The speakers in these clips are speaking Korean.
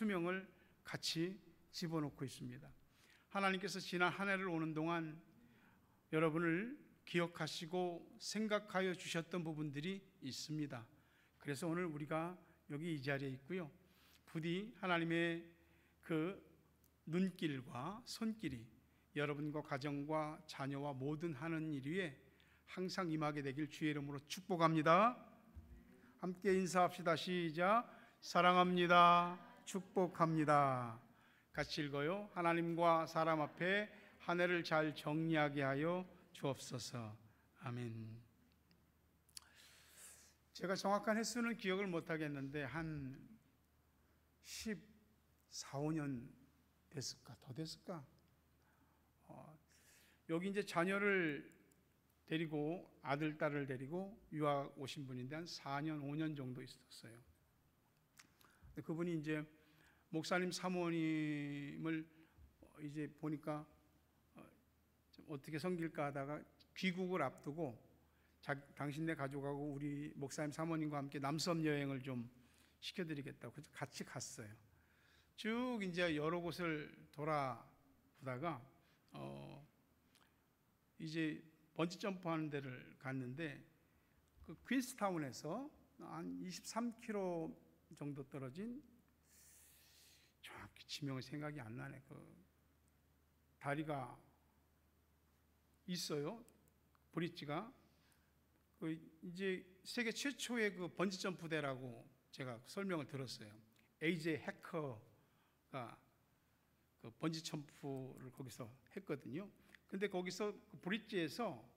수명을 같이 집어넣고 있습니다. 하나님께서 지난 한 해를 오는 동안 여러분을 기억하시고 생각하여 주셨던 부분들이 있습니다. 그래서 오늘 우리가 여기 이 자리에 있고요. 부디 하나님의 그 눈길과 손길이 여러분과 가정과 자녀와 모든 하는 일 위에 항상 임하게 되길 주의 이름으로 축복합니다. 함께 인사합시다. 시작. 사랑합니다. 축복합니다. 같이 읽어요. 하나님과 사람 앞에 한 해를 잘 정리하게 하여 주옵소서. 아멘. 제가 정확한 횟수는 기억을 못하겠는데 한 14, 15년 됐을까? 더 됐을까? 여기 이제 자녀를 데리고 아들, 딸을 데리고 유학 오신 분인데 한 4년, 5년 정도 있었어요. 그분이 이제 목사님 사모님을 이제 보니까 어떻게 섬길까 하다가 귀국을 앞두고 당신네 가족하고 우리 목사님 사모님과 함께 남섬 여행을 좀 시켜드리겠다고 그래서 같이 갔어요. 쭉 이제 여러 곳을 돌아보다가 이제 번지 점프하는 데를 갔는데 그 퀸스타운에서 한 23km 정도 떨어진 정확히 지명이 생각이 안 나네. 그 다리가 있어요. 브릿지가 그 이제 세계 최초의 그 번지 점프대라고 제가 설명을 들었어요. AJ 해커가 그 번지 점프를 거기서 했거든요. 근데 거기서 그 브릿지에서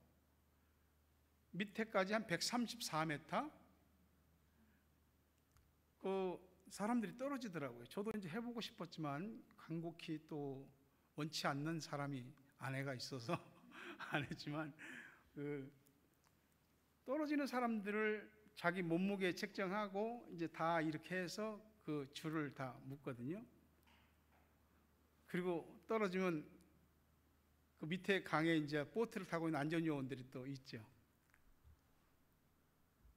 밑에까지 한 134m 그 사람들이 떨어지더라고요. 저도 이제 해보고 싶었지만 간곡히 또 원치 않는 사람이 아내가 있어서 안 했지만 그 떨어지는 사람들을 자기 몸무게 책정하고 이제 다 이렇게 해서 그 줄을 다 묶거든요. 그리고 떨어지면 그 밑에 강에 이제 보트를 타고 있는 안전요원들이 또 있죠.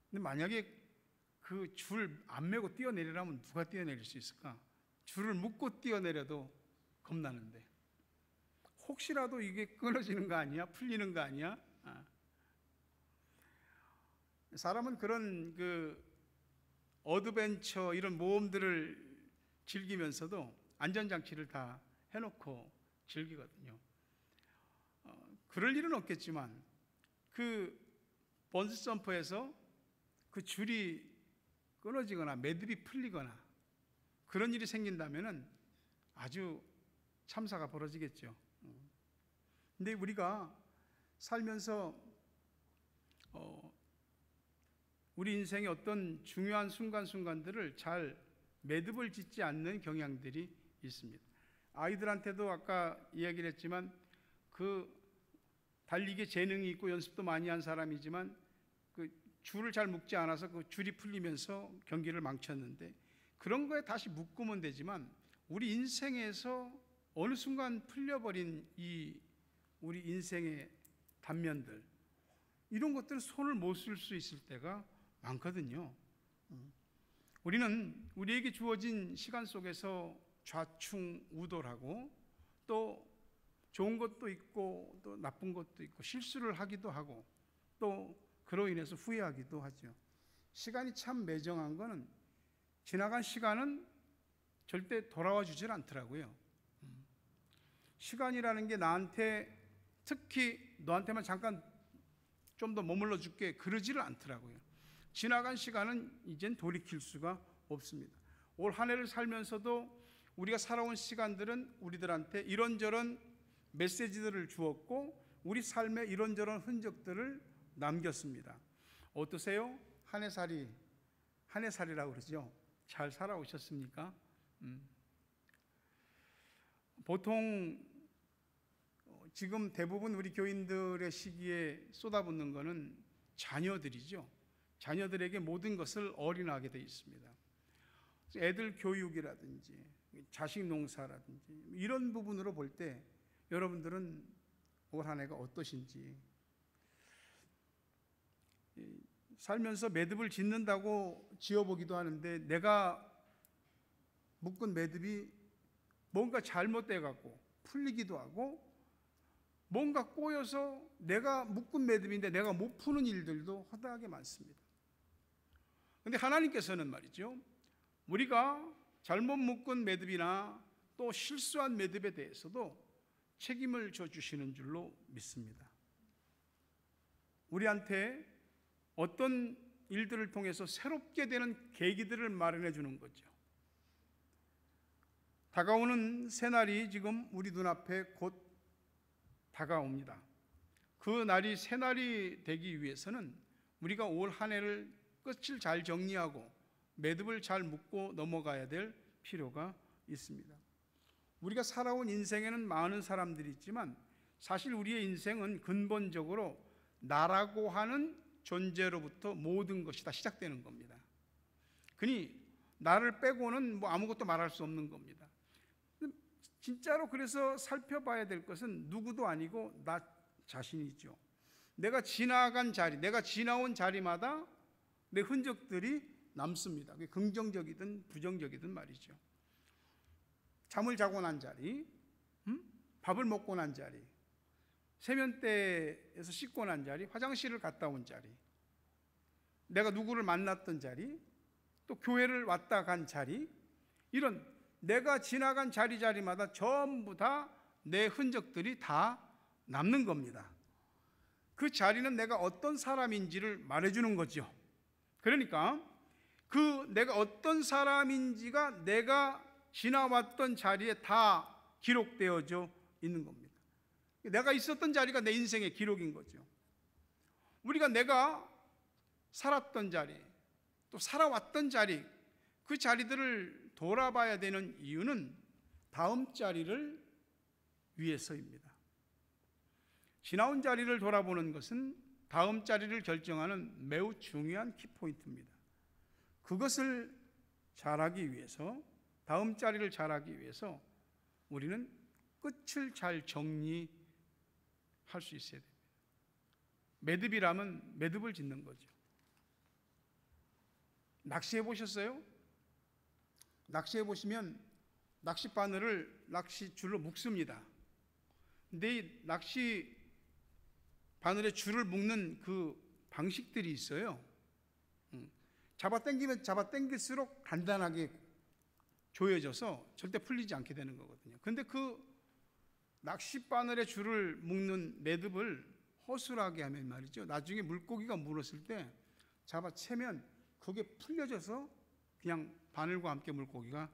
근데 만약에 그 줄 안 메고 뛰어내리라면 누가 뛰어내릴 수 있을까? 줄을 묶고 뛰어내려도 겁나는데 혹시라도 이게 끊어지는 거 아니야? 풀리는 거 아니야? 사람은 그런 그 어드벤처 이런 모험들을 즐기면서도 안전장치를 다 해놓고 즐기거든요. 그럴 일은 없겠지만 그 번지 점프에서 그 줄이 끊어지거나 매듭이 풀리거나 그런 일이 생긴다면은 아주 참사가 벌어지겠죠. 근데 우리가 살면서 우리 인생의 어떤 중요한 순간순간들을 잘 매듭을 짓지 않는 경향들이 있습니다. 아이들한테도 아까 이야기를 했지만 그 달리기에 재능이 있고 연습도 많이 한 사람이지만 그 줄을 잘 묶지 않아서 그 줄이 풀리면서 경기를 망쳤는데 그런 거에 다시 묶으면 되지만 우리 인생에서 어느 순간 풀려버린 이 우리 인생의 단면들 이런 것들은 손을 못 쓸 수 있을 때가 많거든요. 우리는 우리에게 주어진 시간 속에서 좌충우돌하고 또 좋은 것도 있고 또 나쁜 것도 있고 실수를 하기도 하고 또 그로 인해서 후회하기도 하죠. 시간이 참 매정한 거는 지나간 시간은 절대 돌아와 주질 않더라고요. 시간이라는 게 나한테 특히 너한테만 잠깐 좀 더 머물러 줄게 그러지를 않더라고요. 지나간 시간은 이젠 돌이킬 수가 없습니다. 올 한 해를 살면서도 우리가 살아온 시간들은 우리들한테 이런저런 메시지들을 주었고 우리 삶에 이런저런 흔적들을 남겼습니다. 어떠세요? 한 해살이라고 그러죠. 잘 살아오셨습니까? 보통 지금 대부분 우리 교인들의 시기에 쏟아붓는 것은 자녀들이죠. 자녀들에게 모든 것을 올인하게 되어 있습니다. 애들 교육이라든지 자식 농사라든지 이런 부분으로 볼 때 여러분들은 올 한 해가 어떠신지 살면서 매듭을 짓는다고 지어보기도 하는데 내가 묶은 매듭이 뭔가 잘못돼 갖고 풀리기도 하고, 뭔가 꼬여서 내가 묶은 매듭인데 내가 못 푸는 일들도 허다하게 많습니다. 그런데 하나님께서는 말이죠, 우리가 잘못 묶은 매듭이나 또 실수한 매듭에 대해서도 책임을 져주시는 줄로 믿습니다. 우리한테 어떤 일들을 통해서 새롭게 되는 계기들을 마련해 주는 거죠. 다가오는 새날이 지금 우리 눈앞에 곧 다가옵니다. 그 날이 새날이 되기 위해서는 우리가 올 한 해를 끝을 잘 정리하고 매듭을 잘 묶고 넘어가야 될 필요가 있습니다. 우리가 살아온 인생에는 많은 사람들이 있지만 사실 우리의 인생은 근본적으로 나라고 하는 존재로부터 모든 것이 다 시작되는 겁니다. 그니 나를 빼고는 뭐 아무것도 말할 수 없는 겁니다. 진짜로 그래서 살펴봐야 될 것은 누구도 아니고 나 자신이죠. 내가 지나간 자리, 내가 지나온 자리마다 내 흔적들이 남습니다. 그게 긍정적이든 부정적이든 말이죠. 잠을 자고 난 자리, 밥을 먹고 난 자리, 세면대에서 씻고 난 자리, 화장실을 갔다 온 자리, 내가 누구를 만났던 자리, 또 교회를 왔다 간 자리, 이런 내가 지나간 자리마다 전부 다 내 흔적들이 다 남는 겁니다. 그 자리는 내가 어떤 사람인지를 말해주는 거죠. 그러니까 그 내가 어떤 사람인지가 내가 지나왔던 자리에 다 기록되어져 있는 겁니다. 내가 있었던 자리가 내 인생의 기록인 거죠. 우리가 내가 살았던 자리, 또 살아왔던 자리, 그 자리들을 돌아봐야 되는 이유는 다음 자리를 위해서입니다. 지나온 자리를 돌아보는 것은 다음 자리를 결정하는 매우 중요한 키포인트입니다. 그것을 잘하기 위해서, 다음 자리를 잘하기 위해서 우리는 끝을 잘 정리할 수 있어야 됩니다. 매듭이라면 매듭을 짓는 거죠. 낚시해 보셨어요? 낚시해 보시면 낚시 바늘을 낚시줄로 묶습니다. 근데 이 낚시 바늘에 줄을 묶는 그 방식들이 있어요. 잡아당기면 잡아당길수록 단단하게 조여져서 절대 풀리지 않게 되는 거거든요. 근데 그 낚시 바늘에 줄을 묶는 매듭을 허술하게 하면 말이죠, 나중에 물고기가 물었을 때 잡아채면 그게 풀려져서 그냥 바늘과 함께 물고기가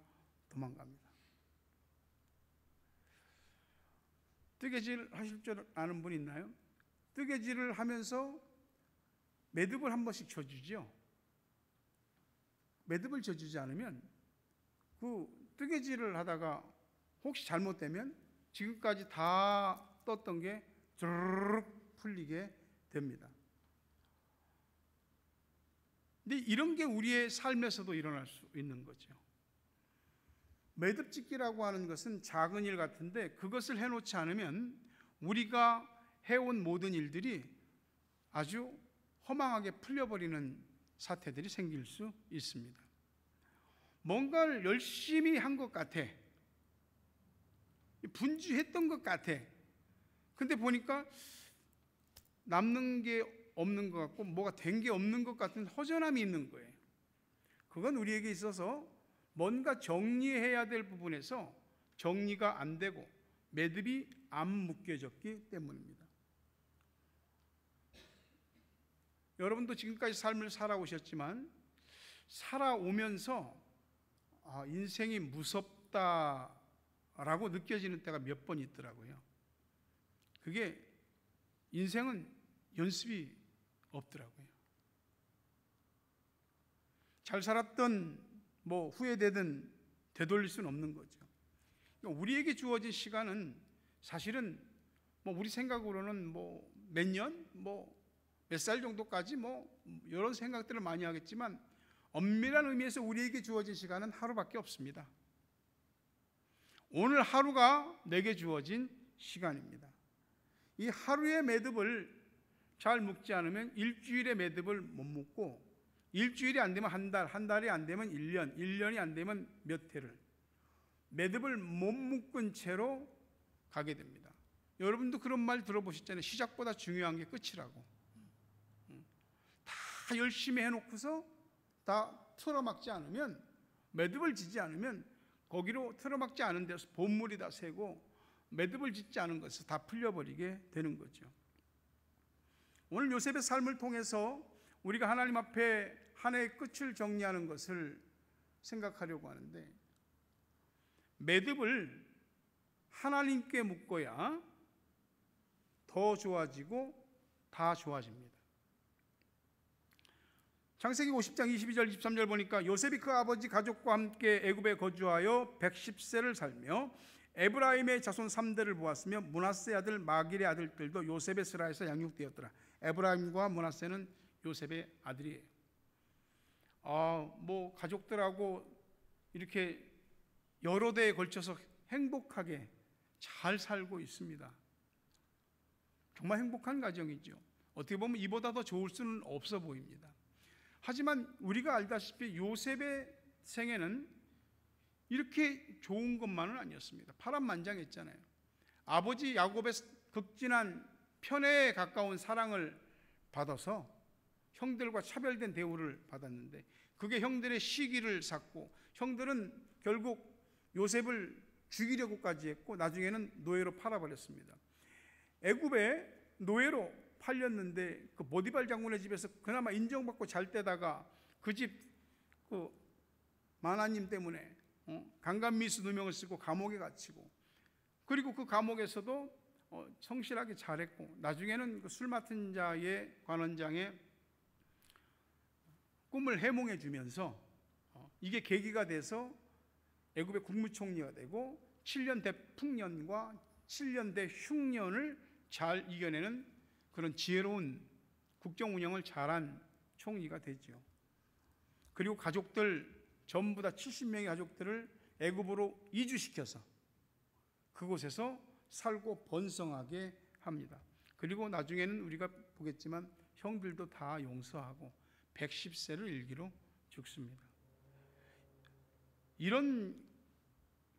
도망갑니다. 뜨개질 하실 줄 아는 분 있나요? 뜨개질을 하면서 매듭을 한 번씩 쳐주죠. 매듭을 쳐주지 않으면 그 뜨개질을 하다가 혹시 잘못되면 지금까지 다 떴던 게 주르륵 풀리게 됩니다. 근데 이런 게 우리의 삶에서도 일어날 수 있는 거죠. 매듭짓기라고 하는 것은 작은 일 같은데 그것을 해놓지 않으면 우리가 해온 모든 일들이 아주 허망하게 풀려버리는 사태들이 생길 수 있습니다. 뭔가를 열심히 한 것 같아, 분주했던 것 같아. 근데 보니까 남는 게 없는 것 같고 뭐가 된 게 없는 것 같은 허전함이 있는 거예요. 그건 우리에게 있어서 뭔가 정리해야 될 부분에서 정리가 안 되고 매듭이 안 묶여졌기 때문입니다. 여러분도 지금까지 삶을 살아오셨지만 살아오면서 인생이 무섭다라고 느껴지는 때가 몇 번 있더라고요. 그게 인생은 연습이 없더라고요. 잘 살았던 후회되든 되돌릴 수는 없는 거죠. 우리에게 주어진 시간은 사실은 우리 생각으로는 몇 년, 몇 살 정도까지 이런 생각들을 많이 하겠지만 엄밀한 의미에서 우리에게 주어진 시간은 하루밖에 없습니다. 오늘 하루가 내게 주어진 시간입니다. 이 하루의 매듭을 잘 묶지 않으면 일주일의 매듭을 못 묶고 일주일이 안 되면 한 달, 한 달이 안 되면 1년, 1년이 안 되면 몇 해를, 매듭을 못 묶은 채로 가게 됩니다. 여러분도 그런 말 들어보셨잖아요. 시작보다 중요한 게 끝이라고. 다 열심히 해놓고서 다 틀어막지 않으면, 매듭을 짓지 않으면 거기로 틀어막지 않은 데서 본물이 다 새고 매듭을 짓지 않은 것을 다 풀려버리게 되는 거죠. 오늘 요셉의 삶을 통해서 우리가 하나님 앞에 한 해의 끝을 정리하는 것을 생각하려고 하는데, 매듭을 하나님께 묶어야 더 좋아지고 다 좋아집니다. 창세기 50장 22절 23절 보니까 요셉이 그 아버지 가족과 함께 애굽에 거주하여 110세를 살며 에브라임의 자손 3대를 보았으며 므낫세 아들 마길의 아들들도 요셉의 스라에서 양육되었더라. 에브라임과 므낫세는 요셉의 아들이에요. 가족들하고 이렇게 여러 대에 걸쳐서 행복하게 잘 살고 있습니다. 정말 행복한 가정이죠. 어떻게 보면 이보다 더 좋을 수는 없어 보입니다. 하지만 우리가 알다시피 요셉의 생애는 이렇게 좋은 것만은 아니었습니다. 파란만장했잖아요. 아버지 야곱의 극진한 편애에 가까운 사랑을 받아서 형들과 차별된 대우를 받았는데, 그게 형들의 시기를 샀고, 형들은 결국 요셉을 죽이려고까지 했고 나중에는 노예로 팔아버렸습니다. 애굽에 노예로 팔렸는데 그 보디발 장군의 집에서 그나마 인정받고 잘 때다가 그 집 마나님 때문에 강간미수 누명을 쓰고 감옥에 갇히고, 그리고 그 감옥에서도 성실하게 잘했고, 나중에는 그 술 맡은 자의 관원장의 꿈을 해몽해 주면서 이게 계기가 돼서 애굽의 국무총리가 되고 7년 대풍년과 7년 대흉년을 잘 이겨내는 그런 지혜로운 국정 운영을 잘한 총리가 되죠. 그리고 가족들 전부 다 70명의 가족들을 애굽으로 이주시켜서 그곳에서 살고 번성하게 합니다. 그리고 나중에는 우리가 보겠지만 형들도 다 용서하고 110세를 일기로 죽습니다. 이런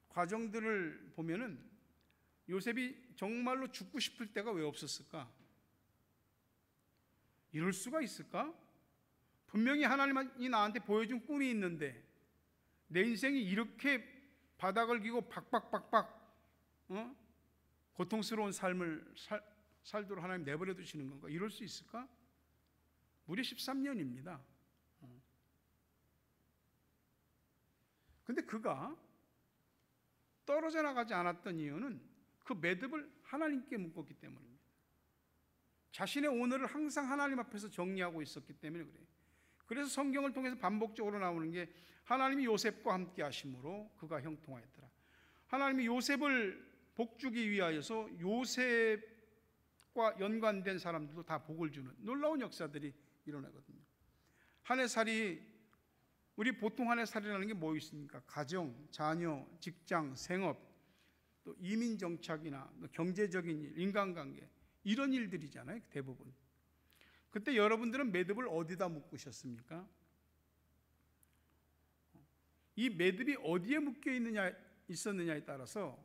과정들을 보면은 요셉이 정말로 죽고 싶을 때가 왜 없었을까? 이럴 수가 있을까? 분명히 하나님이 나한테 보여준 꿈이 있는데 내 인생이 이렇게 바닥을 기고 박박박박 고통스러운 삶을 살도록 하나님 내버려 두시는 건가? 이럴 수 있을까? 무려 13년입니다. 근데 그가 떨어져 나가지 않았던 이유는 그 매듭을 하나님께 묶었기 때문입니다. 자신의 오늘을 항상 하나님 앞에서 정리하고 있었기 때문에 그래요. 그래서 성경을 통해서 반복적으로 나오는 게 하나님이 요셉과 함께 하심으로 그가 형통하였더라. 하나님이 요셉을 복주기 위하여서 요셉과 연관된 사람들도 다 복을 주는 놀라운 역사들이 일어나거든요. 한 해살이, 우리 보통 한 해살이라는 게 뭐 있습니까? 가정, 자녀, 직장, 생업, 또 이민 정착이나 경제적인 일, 인간관계, 이런 일들이잖아요, 대부분. 그때 여러분들은 매듭을 어디다 묶으셨습니까? 이 매듭이 어디에 묶여 있었느냐에 따라서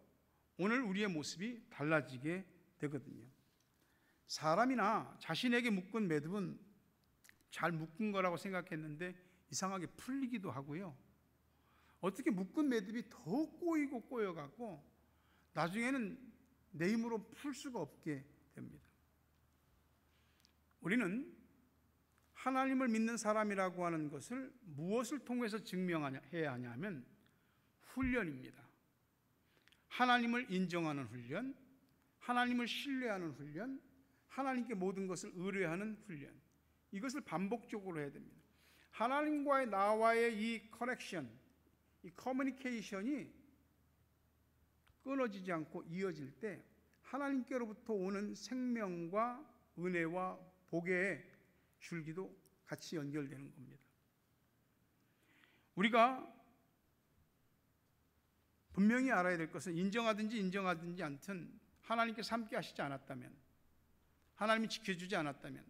오늘 우리의 모습이 달라지게 되거든요. 사람이나 자신에게 묶은 매듭은 잘 묶은 거라고 생각했는데 이상하게 풀리기도 하고요. 어떻게 묶은 매듭이 더 꼬이고 꼬여갖고 나중에는 내 힘으로 풀 수가 없게 됩니다. 우리는 하나님을 믿는 사람이라고 하는 것을 무엇을 통해서 증명해야 하냐면 훈련입니다. 하나님을 인정하는 훈련, 하나님을 신뢰하는 훈련, 하나님께 모든 것을 의뢰하는 훈련, 이것을 반복적으로 해야 됩니다. 하나님과의 나와의 이 커넥션, 이 커뮤니케이션이 끊어지지 않고 이어질 때 하나님께로부터 오는 생명과 은혜와 복의 줄기도 같이 연결되는 겁니다. 우리가 분명히 알아야 될 것은 인정하든지 인정하든지 않든 하나님께서 함께 하시지 않았다면, 하나님이 지켜주지 않았다면,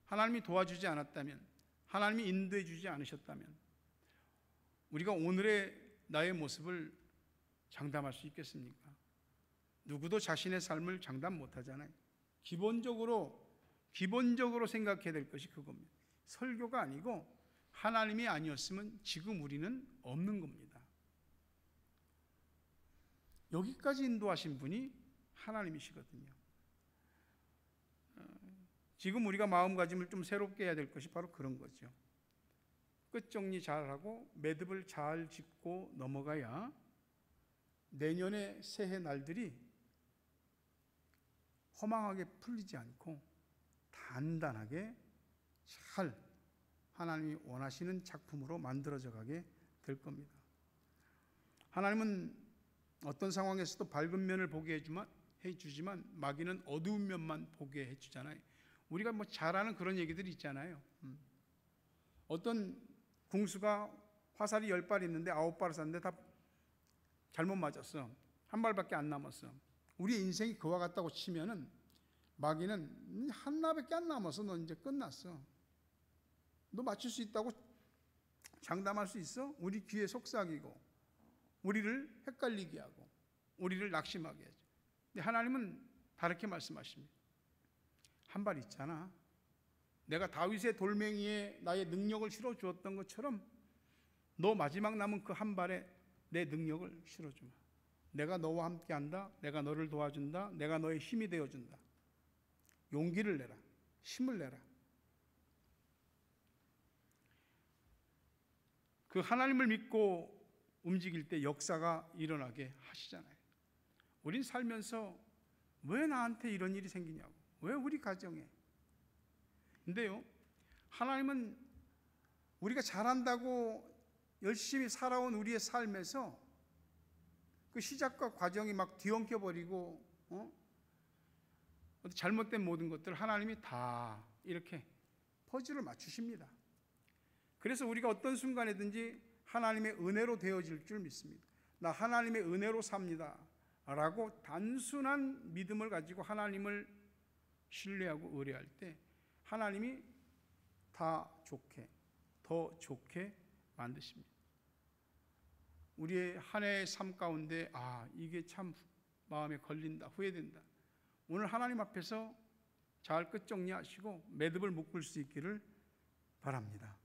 하나님이 도와주지 않았다면, 하나님이 인도해 주지 않으셨다면 우리가 오늘의 나의 모습을 장담할 수 있겠습니까? 누구도 자신의 삶을 장담 못하잖아요. 기본적으로 생각해야 될 것이 그겁니다. 설교가 아니고 하나님이 아니었으면 지금 우리는 없는 겁니다. 여기까지 인도하신 분이 하나님이시거든요. 지금 우리가 마음가짐을 좀 새롭게 해야 될 것이 바로 그런 거죠. 끝정리 잘하고 매듭을 잘 짚고 넘어가야 내년의 새해 날들이 허망하게 풀리지 않고 단단하게 잘 하나님이 원하시는 작품으로 만들어져 가게 될 겁니다. 하나님은 어떤 상황에서도 밝은 면을 보게 해주지만 마귀는 어두운 면만 보게 해주잖아요. 우리가 뭐 잘 아는 그런 얘기들이 있잖아요. 어떤 궁수가 화살이 10발 있는데 9발을 쐈는데 다 잘못 맞았어. 한 발밖에 안 남았어. 우리 인생이 그와 같다고 치면은 마귀는 하나밖에 안 남았어. 너 이제 끝났어. 너 맞출 수 있다고 장담할 수 있어? 우리 귀에 속삭이고 우리를 헷갈리게 하고 우리를 낙심하게 하죠. 근데 하나님은 다르게 말씀하십니다. 한 발 있잖아. 내가 다윗의 돌멩이에 나의 능력을 실어 주었던 것처럼 너 마지막 남은 그 한 발에 내 능력을 실어 주마. 내가 너와 함께 한다. 내가 너를 도와준다. 내가 너의 힘이 되어 준다. 용기를 내라. 힘을 내라. 그 하나님을 믿고 움직일 때 역사가 일어나게 하시잖아요. 우린 살면서 왜 나한테 이런 일이 생기냐고. 왜 우리 가정에. 근데요, 하나님은 우리가 잘한다고 열심히 살아온 우리의 삶에서 그 시작과 과정이 막 뒤엉켜버리고 잘못된 모든 것들 하나님이 다 이렇게 퍼즐을 맞추십니다. 그래서 우리가 어떤 순간에든지 하나님의 은혜로 되어질 줄 믿습니다. 나 하나님의 은혜로 삽니다 라고 단순한 믿음을 가지고 하나님을 신뢰하고 의뢰할 때 하나님이 다 좋게, 더 좋게 만드십니다. 우리의 한 해의 삶 가운데 이게 참 마음에 걸린다, 후회된다. 오늘 하나님 앞에서 잘 끝정리하시고 매듭을 묶을 수 있기를 바랍니다.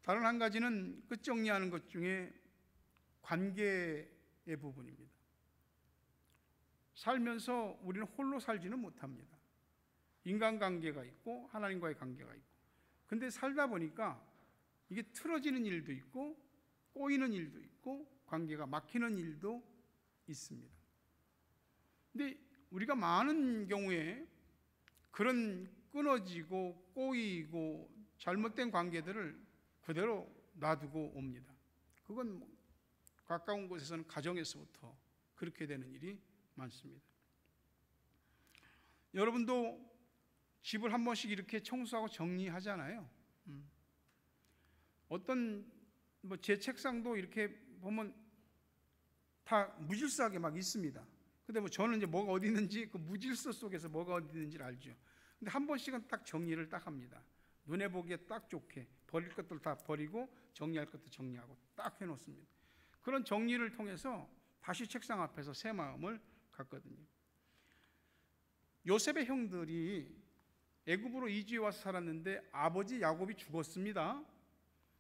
다른 한 가지는 끝정리하는 것 중에 관계의 부분입니다. 살면서 우리는 홀로 살지는 못합니다. 인간관계가 있고 하나님과의 관계가 있고. 근데 살다 보니까 이게 틀어지는 일도 있고 꼬이는 일도 있고 관계가 막히는 일도 있습니다. 근데 우리가 많은 경우에 그런 끊어지고 꼬이고 잘못된 관계들을 그대로 놔두고 옵니다. 그건 가까운 곳에서는 가정에서부터 그렇게 되는 일이 많습니다. 여러분도 집을 한 번씩 이렇게 청소하고 정리하잖아요. 어떤 제 책상도 이렇게 보면 다 무질서하게 막 있습니다. 근데 저는 이제 뭐가 어디 있는지 그 무질서 속에서 뭐가 어디 있는지를 알죠. 근데 한 번씩은 딱 정리를 딱 합니다. 눈에 보기에 딱 좋게 버릴 것들 다 버리고 정리할 것도 정리하고 딱 해놓습니다. 그런 정리를 통해서 다시 책상 앞에서 새 마음을 갖거든요. 요셉의 형들이 애굽으로 이주해 와서 살았는데 아버지 야곱이 죽었습니다.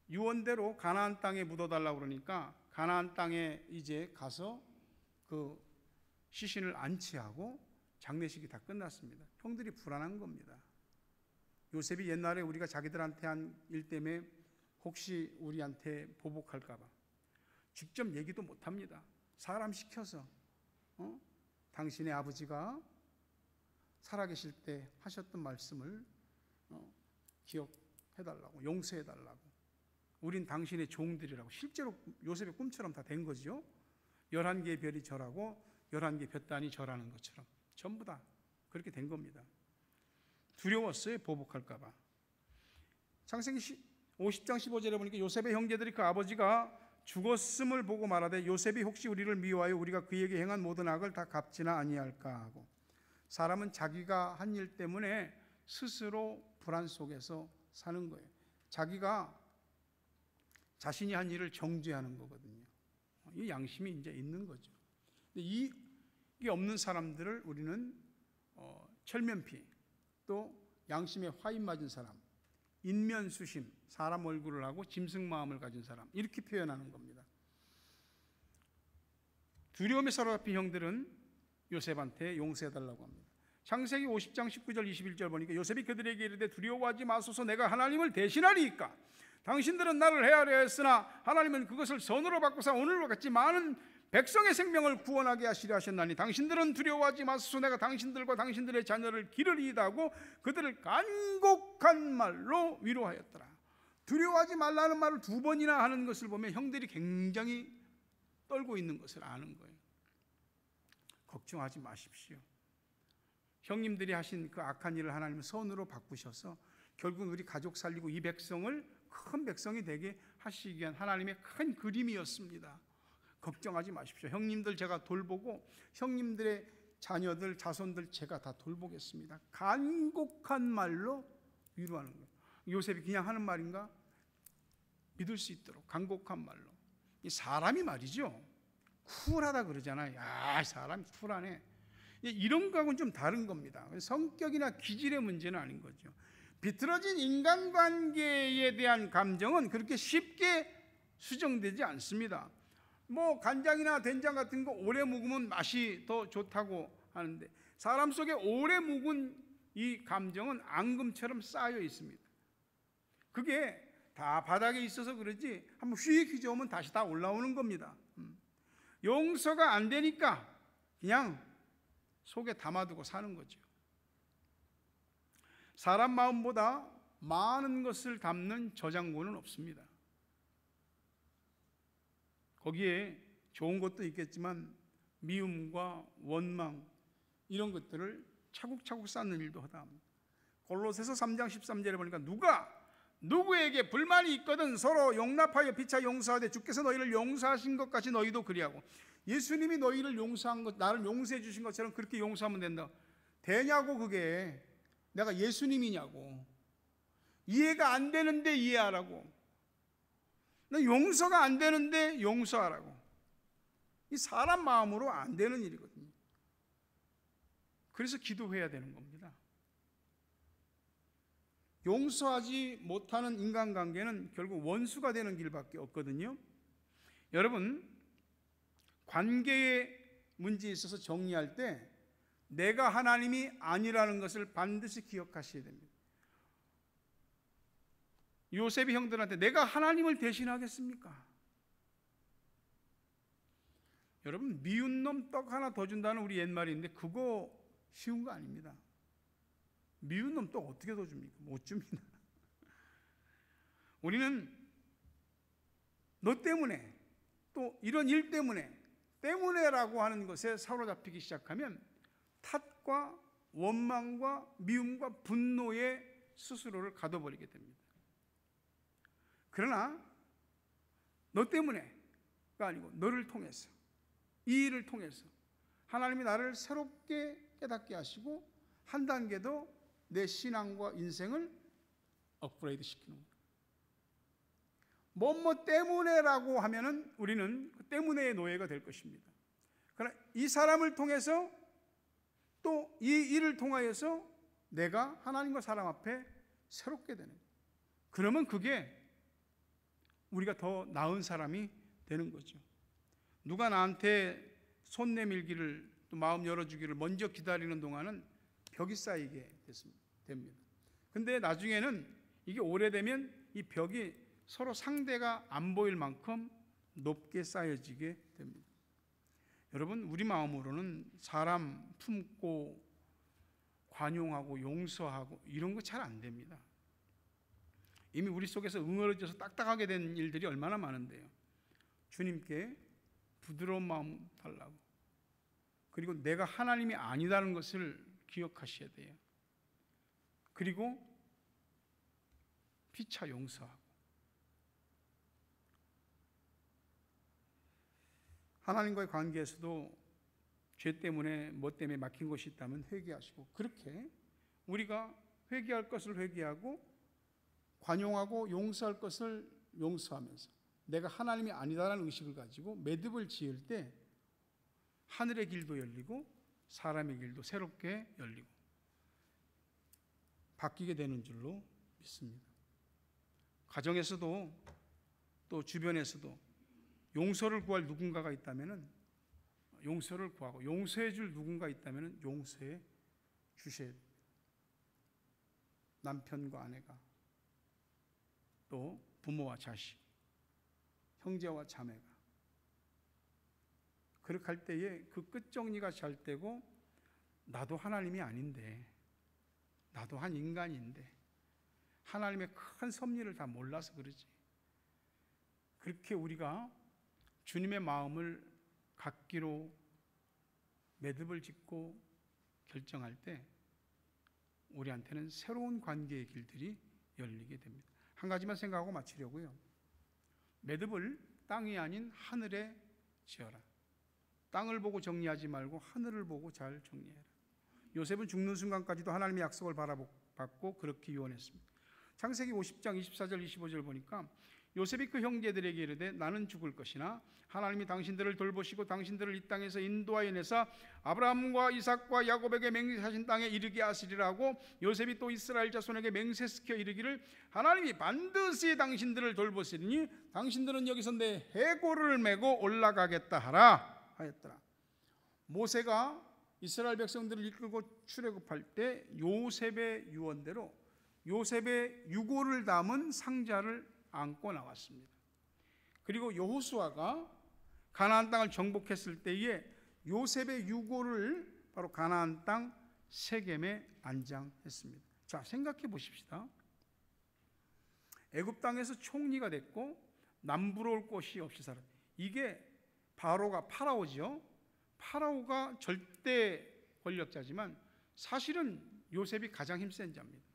유언대로 가나안 땅에 묻어달라고 그러니까 가나안 땅에 이제 가서 그 시신을 안치하고 장례식이 다 끝났습니다. 형들이 불안한 겁니다. 요셉이 옛날에 우리가 자기들한테 한 일 때문에 혹시 우리한테 보복할까 봐 직접 얘기도 못합니다. 사람 시켜서 당신의 아버지가 살아계실 때 하셨던 말씀을 기억해달라고, 용서해달라고, 우린 당신의 종들이라고. 실제로 요셉의 꿈처럼 다 된 거죠. 11개의 별이 절하고 11개의 볕단이 절하는 것처럼 전부 다 그렇게 된 겁니다. 두려웠어요, 보복할까 봐. 창세기 50장 15절에 보니까 요셉의 형제들이 그 아버지가 죽었음을 보고 말하되 요셉이 혹시 우리를 미워하여 우리가 그에게 행한 모든 악을 다 갚지나 아니할까 하고. 사람은 자기가 한 일 때문에 스스로 불안 속에서 사는 거예요. 자기가 자신이 한 일을 정죄하는 거거든요. 이 양심이 이제 있는 거죠. 근데 이게 없는 사람들을 우리는 철면피, 또 양심에 화인 맞은 사람, 인면수심, 사람 얼굴을 하고 짐승 마음을 가진 사람, 이렇게 표현하는 겁니다. 두려움에 사로잡힌 형들은 요셉한테 용서해달라고 합니다. 창세기 50장 19절 21절 보니까 요셉이 그들에게 이르되 두려워하지 마소서, 내가 하나님을 대신하리이까. 당신들은 나를 헤아려 했으나 하나님은 그것을 선으로 바꾸사 오늘과 같이 많은 백성의 생명을 구원하게 하시려 하셨나니 당신들은 두려워하지 마소서, 내가 당신들과 당신들의 자녀를 기르리이다 하고 그들을 간곡한 말로 위로하였더라. 두려워하지 말라는 말을 2번이나 하는 것을 보면 형들이 굉장히 떨고 있는 것을 아는 거예요. 걱정하지 마십시오. 형님들이 하신 그 악한 일을 하나님은 선으로 바꾸셔서 결국 우리 가족 살리고 이 백성을 큰 백성이 되게 하시기 위한 하나님의 큰 그림이었습니다. 걱정하지 마십시오. 형님들 제가 돌보고 형님들의 자녀들 자손들 제가 다 돌보겠습니다. 간곡한 말로 위로하는 거예요. 요셉이 그냥 하는 말인가? 믿을 수 있도록 간곡한 말로. 이 사람이 말이죠, 쿨하다 그러잖아요. 야, 사람이 쿨하네. 이런 거하고는 좀 다른 겁니다. 성격이나 기질의 문제는 아닌 거죠. 비틀어진 인간관계에 대한 감정은 그렇게 쉽게 수정되지 않습니다. 뭐 간장이나 된장 같은 거 오래 묵으면 맛이 더 좋다고 하는데 사람 속에 오래 묵은 이 감정은 앙금처럼 쌓여 있습니다. 그게 다 바닥에 있어서 그러지 한번 휙 휘저으면 다시 다 올라오는 겁니다. 용서가 안 되니까 그냥 속에 담아두고 사는 거죠. 사람 마음보다 많은 것을 담는 저장고는 없습니다. 거기에 좋은 것도 있겠지만 미움과 원망 이런 것들을 차곡차곡 쌓는 일도 하다 합니다. 골로새서 3장 13절에 보니까 누가 누구에게 불만이 있거든 서로 용납하여 피차 용서하되 주께서 너희를 용서하신 것 같이 너희도 그리하고. 예수님이 너희를 용서한 것, 나를 용서해 주신 것처럼 그렇게 용서하면 된다. 되냐고. 그게 내가 예수님이냐고. 이해가 안 되는데 이해하라고. 용서가 안 되는데 용서하라고. 이 사람 마음으로 안 되는 일이거든요. 그래서 기도해야 되는 겁니다. 용서하지 못하는 인간관계는 결국 원수가 되는 길밖에 없거든요. 여러분, 관계의 문제에 있어서 정리할 때 내가 하나님이 아니라는 것을 반드시 기억하셔야 됩니다. 요셉이 형들한테 내가 하나님을 대신하겠습니까? 여러분, 미운 놈 떡 하나 더 준다는 우리 옛말이 있는데 그거 쉬운 거 아닙니다. 미운 놈 떡 어떻게 더 줍니까? 못 줍니다. 우리는 너 때문에 또 이런 일 때문에라고 하는 것에 사로잡히기 시작하면 탓과 원망과 미움과 분노에 스스로를 가둬버리게 됩니다. 그러나 너 때문에가 아니고 너를 통해서, 이 일을 통해서 하나님이 나를 새롭게 깨닫게 하시고 한 단계 더 내 신앙과 인생을 업그레이드 시키는 거예요. 뭐뭐 때문에라고 하면은 우리는 그 때문에의 노예가 될 것입니다. 그러나 이 사람을 통해서 또 이 일을 통하여서 내가 하나님과 사람 앞에 새롭게 되는 거예요. 그러면 그게 우리가 더 나은 사람이 되는 거죠. 누가 나한테 손 내밀기를 또 마음 열어주기를 먼저 기다리는 동안은 벽이 쌓이게 됩니다. 근데 나중에는 이게 오래되면 이 벽이 서로 상대가 안 보일 만큼 높게 쌓여지게 됩니다. 여러분, 우리 마음으로는 사람 품고 관용하고 용서하고 이런 거 잘 안 됩니다. 이미 우리 속에서 응어려져서 딱딱하게 된 일들이 얼마나 많은데요. 주님께 부드러운 마음 달라고. 그리고 내가 하나님이 아니다는 것을 기억하셔야 돼요. 그리고 피차 용서하고. 하나님과의 관계에서도 죄 때문에 뭐 때문에 막힌 것이 있다면 회개하시고, 그렇게 우리가 회개할 것을 회개하고 관용하고 용서할 것을 용서하면서 내가 하나님이 아니다라는 의식을 가지고 매듭을 지을 때 하늘의 길도 열리고 사람의 길도 새롭게 열리고 바뀌게 되는 줄로 믿습니다. 가정에서도 또 주변에서도 용서를 구할 누군가가 있다면 용서를 구하고 용서해 줄 누군가 있다면 용서해 주셔야 됩니다. 남편과 아내가 또 부모와 자식, 형제와 자매가 그렇게 할 때에 그 끝정리가 잘 되고 나도 하나님이 아닌데 나도 한 인간인데 하나님의 큰 섭리를 다 몰라서 그러지. 그렇게 우리가 주님의 마음을 갖기로 매듭을 짓고 결정할 때 우리한테는 새로운 관계의 길들이 열리게 됩니다. 한 가지만 생각하고 마치려고요. 매듭을 땅이 아닌 하늘에 지어라. 땅을 보고 정리하지 말고 하늘을 보고 잘 정리해라. 요셉은 죽는 순간까지도 하나님의 약속을 바라봤고 그렇게 유언했습니다. 창세기 50장 24절 25절 보니까 요셉이 그 형제들에게 이르되 나는 죽을 것이나 하나님이 당신들을 돌보시고 당신들을 이 땅에서 인도하여 내사 아브라함과 이삭과 야곱에게 맹세하신 땅에 이르게 하시리라고 요셉이 또 이스라엘 자손에게 맹세시켜 이르기를 하나님이 반드시 당신들을 돌보시리니 당신들은 여기서 내 해골을 메고 올라가겠다 하라 하였더라. 모세가 이스라엘 백성들을 이끌고 출애굽할 때 요셉의 유언대로 요셉의 유골을 담은 상자를 안고 나왔습니다. 그리고 여호수아가 가나안 땅을 정복했을 때에 요셉의 유골을 바로 가나안 땅 세겜에 안장했습니다. 자, 생각해 보십시다. 애굽 땅에서 총리가 됐고 남부로 올 곳이 없이 살았다. 이게 파라오죠. 파라오가 절대 권력자지만 사실은 요셉이 가장 힘센 자입니다.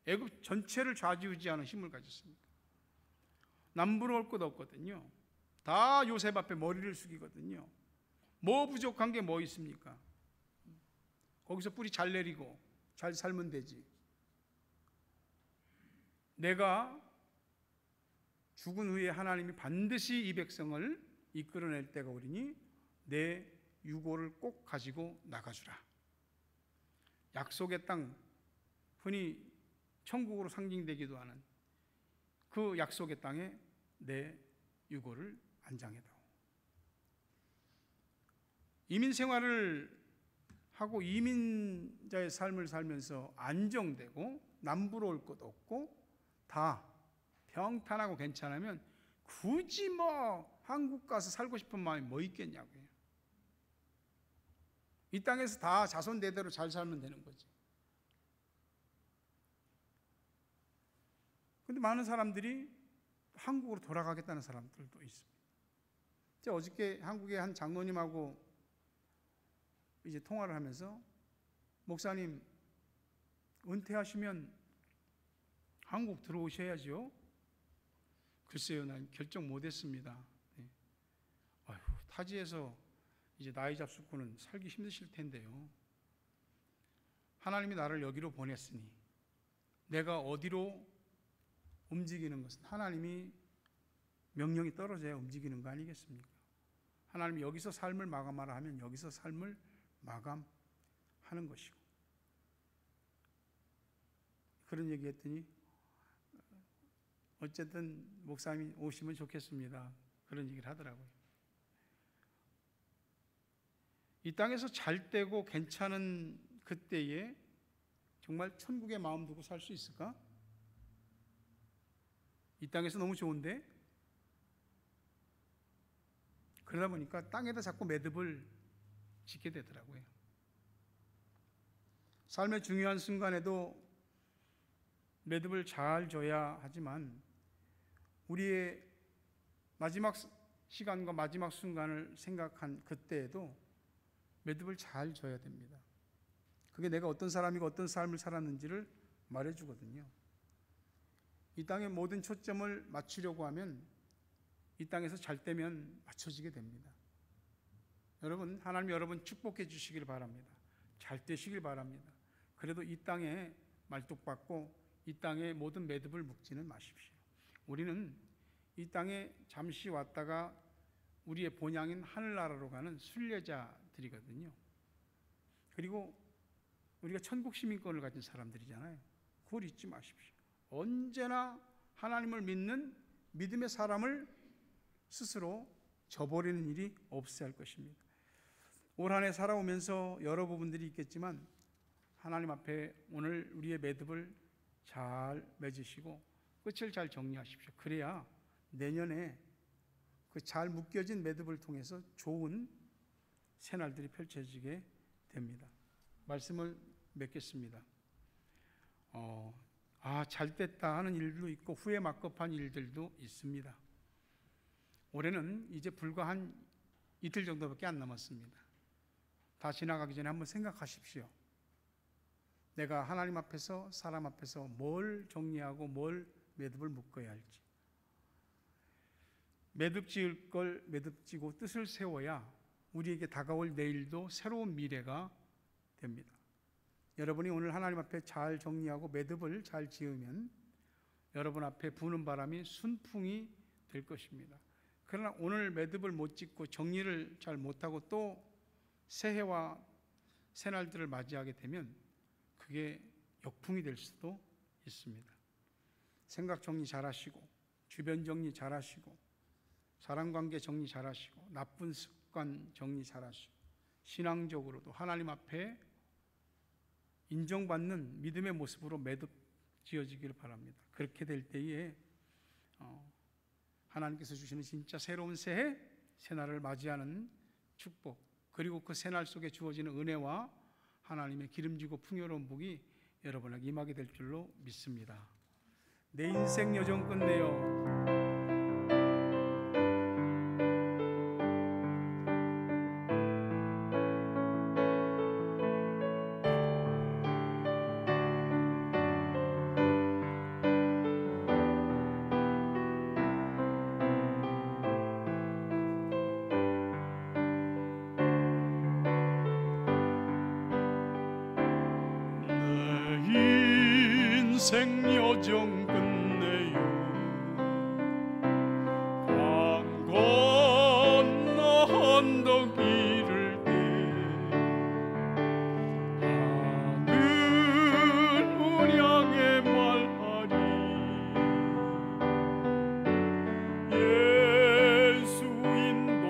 애굽 전체를 좌지우지하는 힘을 가졌습니다. 남부로 올 것 없거든요. 다 요셉 앞에 머리를 숙이거든요. 뭐 부족한 게 뭐 있습니까? 거기서 뿌리 잘 내리고 잘 살면 되지. 내가 죽은 후에 하나님이 반드시 이 백성을 이끌어낼 때가 오리니 내 유골을 꼭 가지고 나가주라. 약속의 땅, 흔히 천국으로 상징되기도 하는 그 약속의 땅에 내 유골을 안장해다오. 이민 생활을 하고 이민자의 삶을 살면서 안정되고 남부로 올 것 없고 다 평탄하고 괜찮으면 굳이 뭐 한국 가서 살고 싶은 마음이 뭐 있겠냐고요. 이 땅에서 다 자손 대대로 잘 살면 되는 거지. 근데 많은 사람들이 한국으로 돌아가겠다는 사람들도 있습니다. 제가 어저께 한국의 한 장로님하고 이제 통화를 하면서 목사님 은퇴하시면 한국 들어오셔야죠. 글쎄요, 난 결정 못했습니다. 네. 아휴, 타지에서 이제 나이 잡수고는 살기 힘드실 텐데요. 하나님이 나를 여기로 보냈으니 내가 어디로 움직이는 것은 하나님이 명령이 떨어져야 움직이는 거 아니겠습니까? 하나님이 여기서 삶을 마감하라 하면 여기서 삶을 마감하는 것이고, 그런 얘기했더니 어쨌든 목사님이 오시면 좋겠습니다. 그런 얘기를 하더라고요. 이 땅에서 잘 되고 괜찮은 그때에 정말 천국의 마음 두고 살 수 있을까? 이 땅에서 너무 좋은데? 그러다 보니까 땅에다 자꾸 매듭을 짓게 되더라고요. 삶의 중요한 순간에도 매듭을 잘 져야 하지만 우리의 마지막 시간과 마지막 순간을 생각한 그때에도 매듭을 잘 져야 됩니다. 그게 내가 어떤 사람이고 어떤 삶을 살았는지를 말해주거든요. 이 땅의 모든 초점을 맞추려고 하면 이 땅에서 잘 되면 맞춰지게 됩니다. 여러분, 하나님 여러분 축복해 주시길 바랍니다. 잘 되시길 바랍니다. 그래도 이 땅에 말뚝박고 이 땅에 모든 매듭을 묶지는 마십시오. 우리는 이 땅에 잠시 왔다가 우리의 본향인 하늘나라로 가는 순례자들이거든요. 그리고 우리가 천국 시민권을 가진 사람들이잖아요. 그걸 잊지 마십시오. 언제나 하나님을 믿는 믿음의 사람을 스스로 저버리는 일이 없어야 할 것입니다. 올 한 해 살아오면서 여러 부분들이 있겠지만 하나님 앞에 오늘 우리의 매듭을 잘 맺으시고 끝을 잘 정리하십시오. 그래야 내년에 그 잘 묶여진 매듭을 통해서 좋은 새날들이 펼쳐지게 됩니다. 말씀을 맺겠습니다. 잘 됐다 하는 일도 있고 후회 막급한 일들도 있습니다. 올해는 이제 불과 한 이틀 정도밖에 안 남았습니다. 다 지나가기 전에 한번 생각하십시오. 내가 하나님 앞에서 사람 앞에서 뭘 정리하고 뭘 매듭을 묶어야 할지. 매듭 지을 걸 매듭 지고 뜻을 세워야 우리에게 다가올 내일도 새로운 미래가 됩니다. 여러분이 오늘 하나님 앞에 잘 정리하고 매듭을 잘 지으면 여러분 앞에 부는 바람이 순풍이 될 것입니다. 그러나 오늘 매듭을 못 짓고 정리를 잘 못하고 또 새해와 새날들을 맞이하게 되면 그게 역풍이 될 수도 있습니다. 생각 정리 잘하시고 주변 정리 잘하시고 사람관계 정리 잘하시고 나쁜 습관 정리 잘하시고 신앙적으로도 하나님 앞에 인정받는 믿음의 모습으로 매듭 지어지기를 바랍니다. 그렇게 될 때에 하나님께서 주시는 진짜 새로운 새해, 새날을 맞이하는 축복, 그리고 그 새날 속에 주어지는 은혜와 하나님의 기름지고 풍요로운 복이 여러분에게 임하게 될 줄로 믿습니다. 내 인생 여정 끝내요. 인생 여정 끝내요. 강 건너 언덕 이를 때 하늘을 향해 말하리. 예수 인도하셨네.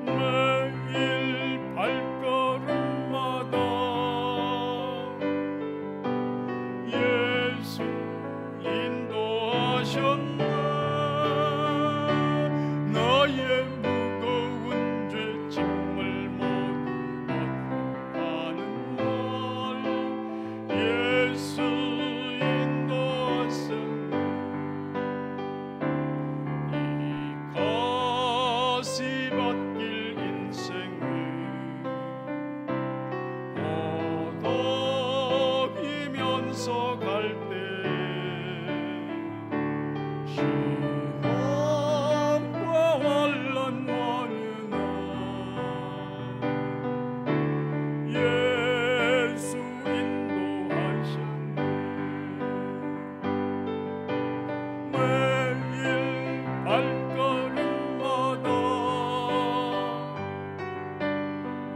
매일 발걸음마다 예수 인도하셨네. 나의 무거운 죄 짐을 모두 하는 날 예수 인도하셨네. 이 가시밭길 인생을 어덕이면서 갈 때 시험과 환난 많으나 예수 인도하셨네. 매일 발걸음마다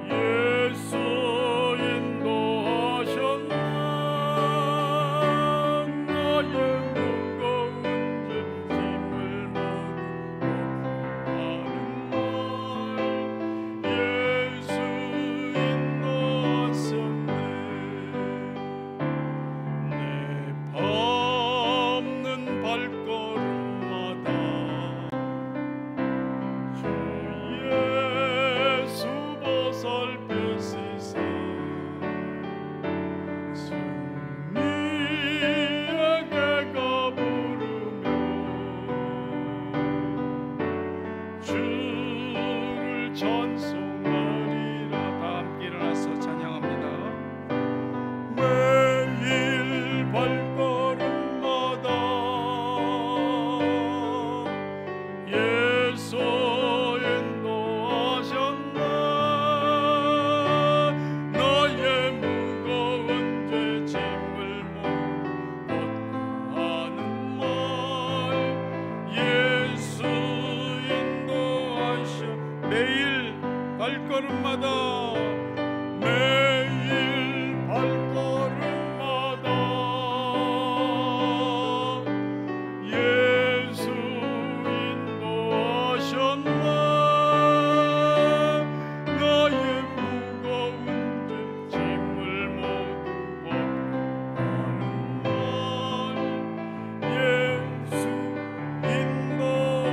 예수 인도하셨네. 나의 무거운 죄 짐을 모두 하는 날 예수 인도하셨네. 내 밟는 발걸음마다 주 예수 보살펴시사 승리에게 부르며 주를 찬송하리라. 다 함께 일어나서 찬양합니다. 매일 발걸음마다 예수 인도하셨네. 나의 무거운 죄 짐을 모두 발걸음마다 매일 발걸음마다 예수 인도하셨네. 나의 무거운 죄 짐을 모두 벗고 가는 날 예수 인도하셨네.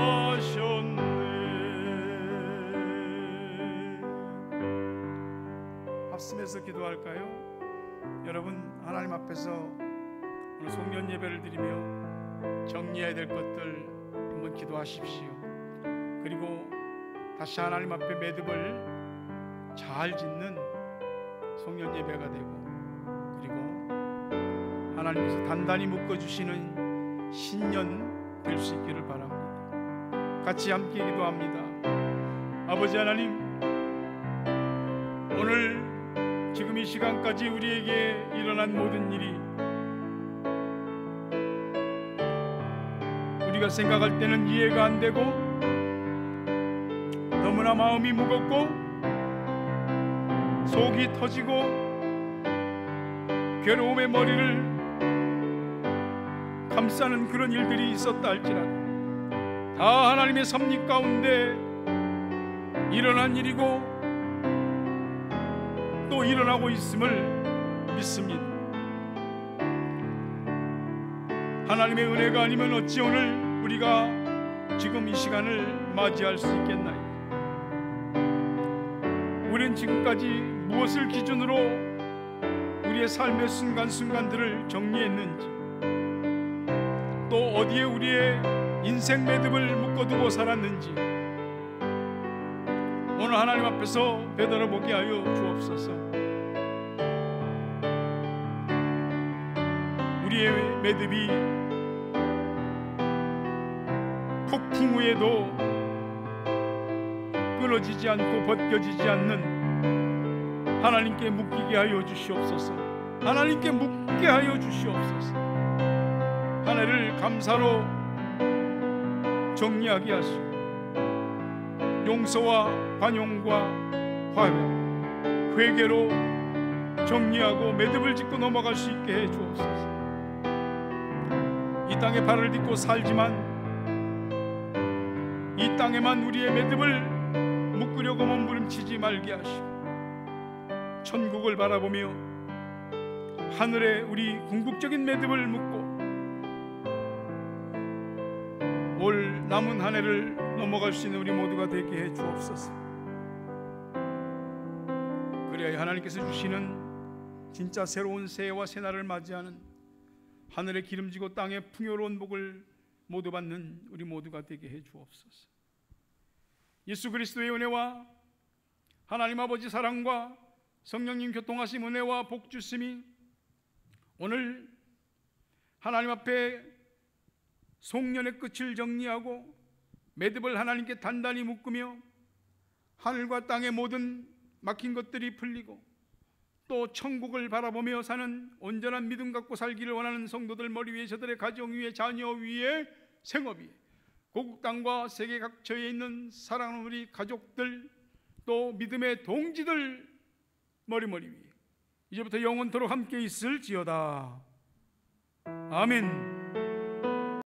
합심해서 기도할까요? 여러분, 하나님 앞에서 오늘 송년 예배를 드리며 정리해야 될 것들 한번 기도하십시오. 그리고 다시 하나님 앞에 매듭을 잘 짓는 송년 예배가 되고, 그리고 하나님께서 단단히 묶어주시는 신년 될 수 있기를 바랍니다. 같이 함께 기도합니다. 아버지 하나님, 오늘 지금 이 시간까지 우리에게 일어난 모든 일이 우리가 생각할 때는 이해가 안 되고 너무나 마음이 무겁고 속이 터지고 괴로움의 머리를 감싸는 그런 일들이 있었다 할지라도 다 하나님의 섭리 가운데 일어난 일이고 또 일어나고 있음을 믿습니다. 하나님의 은혜가 아니면 어찌 오늘 우리가 지금 이 시간을 맞이할 수 있겠나요? 우리는 지금까지 무엇을 기준으로 우리의 삶의 순간순간들을 정리했는지, 또 어디에 우리의 인생 매듭을 묶어두고 살았는지 오늘 하나님 앞에서 되돌아보게 하여 주옵소서. 우리의 매듭이 폭풍 후에도 끊어지지 않고 벗겨지지 않는 하나님께 묶이게 하여 주시옵소서. 하나님께 묶게 하여 주시옵소서. 한 해를 감사로 정리하게 하시고 용서와 관용과 화해, 회개로 정리하고 매듭을 짓고 넘어갈 수 있게 해 주옵소서. 이 땅에 발을 딛고 살지만 이 땅에만 우리의 매듭을 묶으려고 몸부림치지 말게 하시고 천국을 바라보며 하늘에 우리 궁극적인 매듭을 묶고 올 남은 한 해를 넘어갈 수 있는 우리 모두가 되게 해 주옵소서. 그래야 하나님께서 주시는 진짜 새로운 새해와 새날을 맞이하는 하늘의 기름지고 땅의 풍요로운 복을 모두 받는 우리 모두가 되게 해 주옵소서. 예수 그리스도의 은혜와 하나님 아버지 사랑과 성령님 교통하심 은혜와 복 주심이 오늘 하나님 앞에 송년의 끝을 정리하고 매듭을 하나님께 단단히 묶으며 하늘과 땅의 모든 막힌 것들이 풀리고 또 천국을 바라보며 사는 온전한 믿음 갖고 살기를 원하는 성도들 머리 위에, 저들의 가정 위에, 자녀 위에, 생업 위에, 고국 땅과 세계 각처에 있는 사랑하는 우리 가족들, 또 믿음의 동지들 머리 위에 이제부터 영원토록 함께 있을지어다. 아멘.